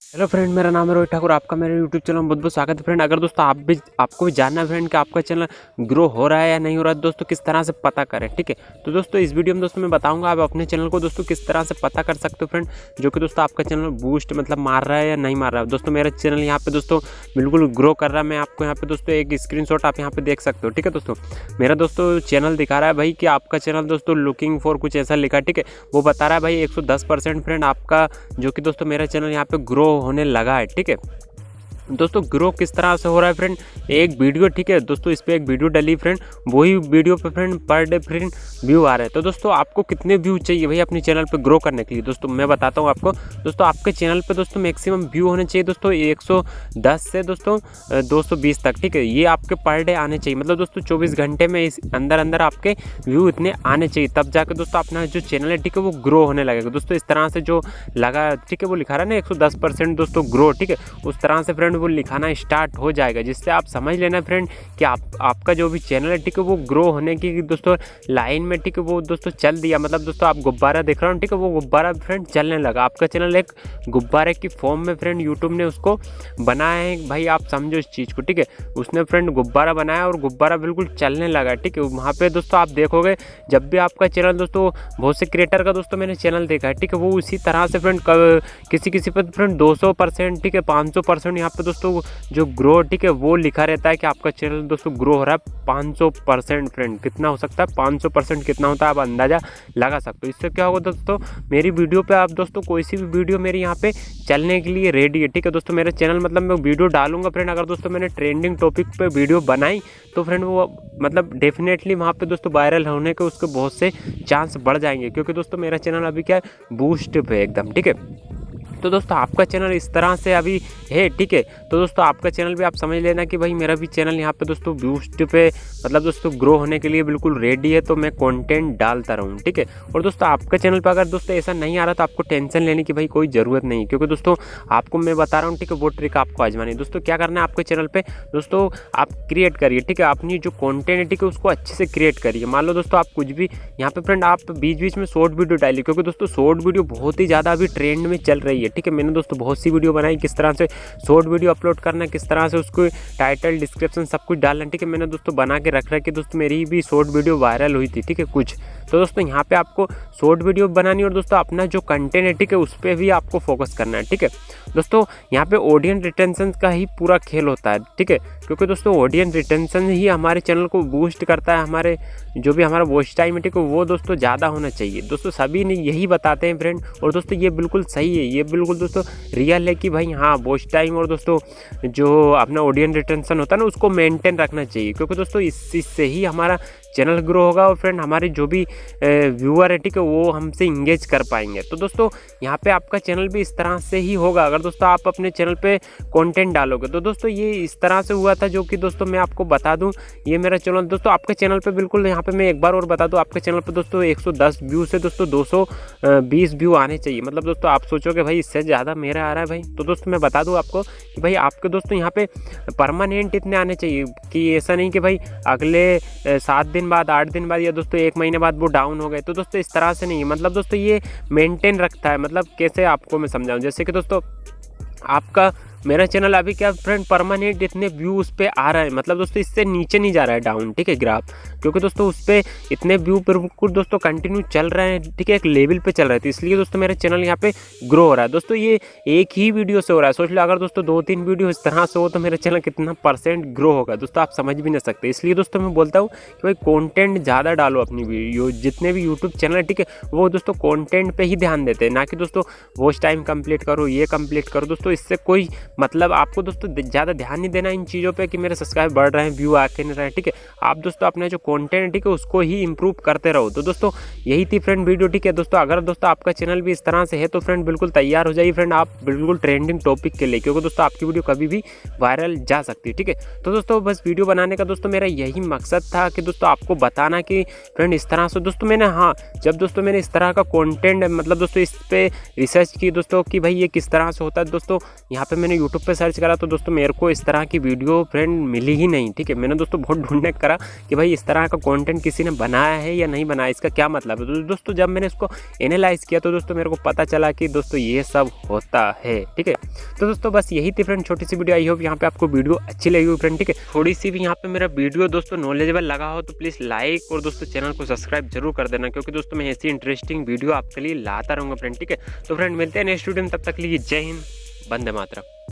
Hello friend, मेरा नाम है रोहित ठाकुर। आपका मेरे YouTube चैनल में बहुत बहुत स्वागत है फ्रेंड। अगर दोस्तों आपको भी जानना है फ्रेंड कि आपका चैनल ग्रो हो रहा है या नहीं हो रहा है दोस्तों, किस तरह से पता करें, ठीक है। तो दोस्तों इस वीडियो में दोस्तों मैं बताऊंगा आप अपने चैनल को दोस्तों किस तरह से पता कर सकते हो फ्रेंड, जो कि दोस्तों आपका चैनल बूस्ट मतलब मार रहा है या नहीं मार रहा है। दोस्तों मेरा चैनल यहाँ पे दोस्तों बिल्कुल ग्रो कर रहा है। मैं आपको यहाँ पे दोस्तों एक स्क्रीनशॉट आप यहाँ पे देख सकते हो, ठीक है। दोस्तों मेरा दोस्तों चैनल दिखा रहा है भाई कि आपका चैनल दोस्तों लुकिंग फॉर कुछ ऐसा लिखा, ठीक है। वो बता रहा है भाई 110% फ्रेंड आपका, जो कि दोस्तों मेरा चैनल यहाँ पे ग्रो होने लगा है, ठीक है। दोस्तों ग्रो किस तरह से हो रहा है फ्रेंड, एक वीडियो, ठीक है दोस्तों, इस पर एक वीडियो डली फ्रेंड, वही वीडियो पे friend per day friend view आ रहे हैं। तो दोस्तों आपको कितने व्यू चाहिए भाई अपने चैनल पे ग्रो करने के लिए, दोस्तों मैं बताता हूँ आपको। दोस्तों आपके चैनल पे दोस्तों मैक्सिमम व्यू होने चाहिए दोस्तों 110 से दोस्तों 220 तक, ठीक है। ये आपके पर डे आने चाहिए, मतलब दोस्तों 24 घंटे में इस अंदर आपके व्यू इतने आने चाहिए, तब जाकर दोस्तों अपना जो चैनल है, ठीक है, वो ग्रो होने लगेगा। दोस्तों इस तरह से जो लगा, ठीक है, वो लिखा रहा है ना 110% दोस्तों ग्रो, ठीक है, उस तरह से फ्रेंड वो लिखाना स्टार्ट हो जाएगा, जिससे आप समझ लेना फ्रेंड कि आपका जो भी चैनल है, ठीक है, वो ग्रो होने की दोस्तों लाइन में, ठीक है, वो दोस्तों चल दिया। मतलब दोस्तों आप गुब्बारा देख रहे हो, ठीक है, वो गुब्बारा फ्रेंड चलने लगा। आपका चैनल एक गुब्बारे की फॉर्म में फ्रेंड यूट्यूब ने उसको बनाया है भाई, आप समझो इस चीज़ को, ठीक है। उसने फ्रेंड गुब्बारा बनाया और गुब्बारा बिल्कुल चलने लगा, ठीक है। वहाँ पे दोस्तों आप देखोगे जब भी आपका चैनल दोस्तों, बहुत से क्रिएटर का दोस्तों मैंने चैनल देखा है, ठीक है, वो उसी तरह से फ्रेंड किसी पर फ्रेंड 200%, ठीक है, 500% यहाँ पे दोस्तों जो ग्रो, ठीक है, वो लिखा रहता है कि आपका चैनल दोस्तों ग्रो हो रहा है 500% फ्रेंड। कितना हो सकता है 500% कितना होता है आप अंदाज़ा लगा सकते हो। इससे क्या होगा दोस्तों, मेरी वीडियो पे आप दोस्तों कोई सी भी वीडियो मेरी यहाँ पे चलने के लिए रेडी है, ठीक है। दोस्तों मेरे चैनल मतलब मैं वीडियो डालूंगा फ्रेंड, अगर दोस्तों मैंने ट्रेंडिंग टॉपिक पे वीडियो बनाई तो फ्रेंड वो मतलब डेफिनेटली वहाँ पे दोस्तों वायरल होने के उसके बहुत से चांस बढ़ जाएंगे, क्योंकि दोस्तों मेरा चैनल अभी क्या है, बूस्ट पे एकदम, ठीक है। तो दोस्तों आपका चैनल इस तरह से अभी है, ठीक है। तो दोस्तों आपका चैनल भी आप समझ लेना कि भाई मेरा भी चैनल यहाँ पे दोस्तों बूस्ट पे मतलब दोस्तों ग्रो होने के लिए बिल्कुल रेडी है, तो मैं कंटेंट डालता रहूँ, ठीक है। और दोस्तों आपका चैनल पर अगर दोस्तों ऐसा नहीं आ रहा तो आपको टेंशन लेने की भाई कोई ज़रूरत नहीं, क्योंकि दोस्तों आपको मैं बता रहा हूँ, ठीक है, वो ट्रिक आपको आजमानी है। दोस्तों क्या करना है आपके चैनल पर, दोस्तों आप क्रिएट करिए, ठीक है, अपनी जो कॉन्टेंट है, ठीक है, उसको अच्छे से क्रिएट करिए। मान लो दोस्तों आप कुछ भी यहाँ पे फ्रेंड आप बीच बीच में शॉर्ट वीडियो डालिए, क्योंकि दोस्तों शॉर्ट वीडियो बहुत ही ज़्यादा अभी ट्रेंड में चल रही है, ठीक है। मैंने दोस्तों बहुत सी वीडियो बनाई किस तरह से शॉर्ट वीडियो अपलोड करना है, किस तरह से उसको टाइटल डिस्क्रिप्शन सब कुछ डालना, ठीक है। मैंने दोस्तों बना के रख रखी दोस्तों, मेरी भी शॉर्ट वीडियो वायरल हुई थी, ठीक है, कुछ। तो दोस्तों यहाँ पे आपको शॉर्ट वीडियो बनानी और दोस्तों अपना जो कंटेंट है, ठीक है, उस पर भी आपको फोकस करना है, ठीक है। दोस्तों यहाँ पे ऑडियंस रिटेंशन का ही पूरा खेल होता है, ठीक है, क्योंकि दोस्तों ऑडियंस रिटेंशन ही हमारे चैनल को बूस्ट करता है। हमारे जो भी हमारा वॉच टाइम है, ठीक है, वो दोस्तों ज़्यादा होना चाहिए। दोस्तों सभी ने यही बताते हैं फ्रेंड, और दोस्तों ये बिल्कुल सही है, ये बिल्कुल दोस्तों रियल है कि भाई हाँ वॉच टाइम और दोस्तों जो अपना ऑडियंस रिटेंशन होता है ना, उसको मेंटेन रखना चाहिए, क्योंकि दोस्तों इससे ही हमारा चैनल ग्रो होगा और फ्रेंड हमारे जो भी व्यूअर है, ठीक है, वो हमसे इंगेज कर पाएंगे। तो दोस्तों यहाँ पे आपका चैनल भी इस तरह से ही होगा अगर दोस्तों आप अपने चैनल पे कंटेंट डालोगे। तो दोस्तों ये इस तरह से हुआ था, जो कि दोस्तों मैं आपको बता दूं, ये मेरा चैनल दोस्तों आपके चैनल पे बिल्कुल, यहाँ पे मैं एक बार और बता दूं, आपके चैनल पे दोस्तों 110 व्यू से दोस्तों 220 व्यू आने चाहिए। मतलब दोस्तों आप सोचोगे भाई इससे ज़्यादा मेरा आ रहा है भाई, तो दोस्तों मैं बता दूँ आपको कि भाई आपके दोस्तों यहाँ पे परमानेंट इतने आने चाहिए, कि ऐसा नहीं कि भाई अगले 7 दिन बाद, 8 दिन बाद या दोस्तों 1 महीने बाद वो डाउन हो गए। तो दोस्तों इस तरह से नहीं, मतलब दोस्तों ये मेंटेन रखता है। मतलब कैसे आपको मैं समझाऊं, जैसे कि दोस्तों आपका मेरा चैनल अभी क्या फ्रेंड परमानेंट इतने व्यू उस पर आ रहा है, मतलब दोस्तों इससे नीचे नहीं जा रहा है डाउन, ठीक है, ग्राफ, क्योंकि दोस्तों उस पर इतने व्यू बिल्कुल दोस्तों कंटिन्यू चल रहे हैं, ठीक है, एक लेवल पे चल रहा है। तो इसलिए दोस्तों मेरा चैनल यहाँ पे ग्रो हो रहा है। दोस्तों ये एक ही वीडियो से हो रहा है, सोच लो अगर दोस्तों 2-3 वीडियो इस तरह से हो तो मेरा चैनल कितना % ग्रो होगा दोस्तों, आप समझ भी नहीं सकते। इसलिए दोस्तों मैं बोलता हूँ कि भाई कॉन्टेंट ज़्यादा डालो अपनी वीडियो, जितने भी यूट्यूब चैनल है, ठीक है, वो दोस्तों कॉन्टेंट पर ही ध्यान देते हैं, ना कि दोस्तों वॉच टाइम कंप्लीट करो, ये कंप्लीट करो। दोस्तों इससे कोई मतलब आपको दोस्तों ज़्यादा ध्यान नहीं देना इन चीज़ों पे कि मेरे सब्सक्राइब बढ़ रहे हैं, व्यू आके नहीं रहे हैं, ठीक है। आप दोस्तों अपना जो कंटेंट है, ठीक है, उसको ही इंप्रूव करते रहो। तो दोस्तों यही थी फ्रेंड वीडियो, ठीक है। दोस्तों अगर दोस्तों आपका चैनल भी इस तरह से है तो फ्रेंड बिल्कुल तैयार हो जाइए फ्रेंड, आप बिल्कुल ट्रेंडिंग टॉपिक के लिए, क्योंकि दोस्तों आपकी वीडियो कभी भी वायरल जा सकती है, ठीक है। तो दोस्तों बस वीडियो बनाने का दोस्तों मेरा यही मकसद था कि दोस्तों आपको बताना कि फ्रेंड इस तरह से दोस्तों मैंने, हाँ, जब दोस्तों मैंने इस तरह का कंटेंट मतलब दोस्तों इस पर रिसर्च की दोस्तों कि भाई ये किस तरह से होता है, दोस्तों यहाँ पे मैंने यूट्यूब पे सर्च करा तो दोस्तों मेरे को इस तरह की वीडियो फ्रेंड मिली ही नहीं, ठीक है। मैंने दोस्तों बहुत ढूंढने करा कि भाई इस तरह का कंटेंट किसी ने बनाया है या नहीं बनाया, इसका क्या मतलब है। तो दोस्तों जब मैंने इसको एनालाइज किया तो दोस्तों मेरे को पता चला कि दोस्तों ये सब होता है, ठीक है। तो दोस्तों बस यही थी फ्रेंड छोटी सी वीडियो। आई होप यहाँ पे आपको वीडियो अच्छी लगी हुई फ्रेंड, ठीक है। थोड़ी सी भी यहाँ पे मेरा वीडियो दोस्तों नॉलेजेबल लगा हो तो प्लीज़ लाइक और दोस्तों चैनल को सब्सक्राइब जरूर कर देना, क्योंकि दोस्तों मैं ऐसी इंटरेस्टिंग वीडियो आपके लिए लाता रहूँगा फ्रेंड, ठीक है। तो फ्रेंड मिलते हैं नेक्स्ट वीडियो में, तब तक के लिए जय हिंद, वंदे मातरम।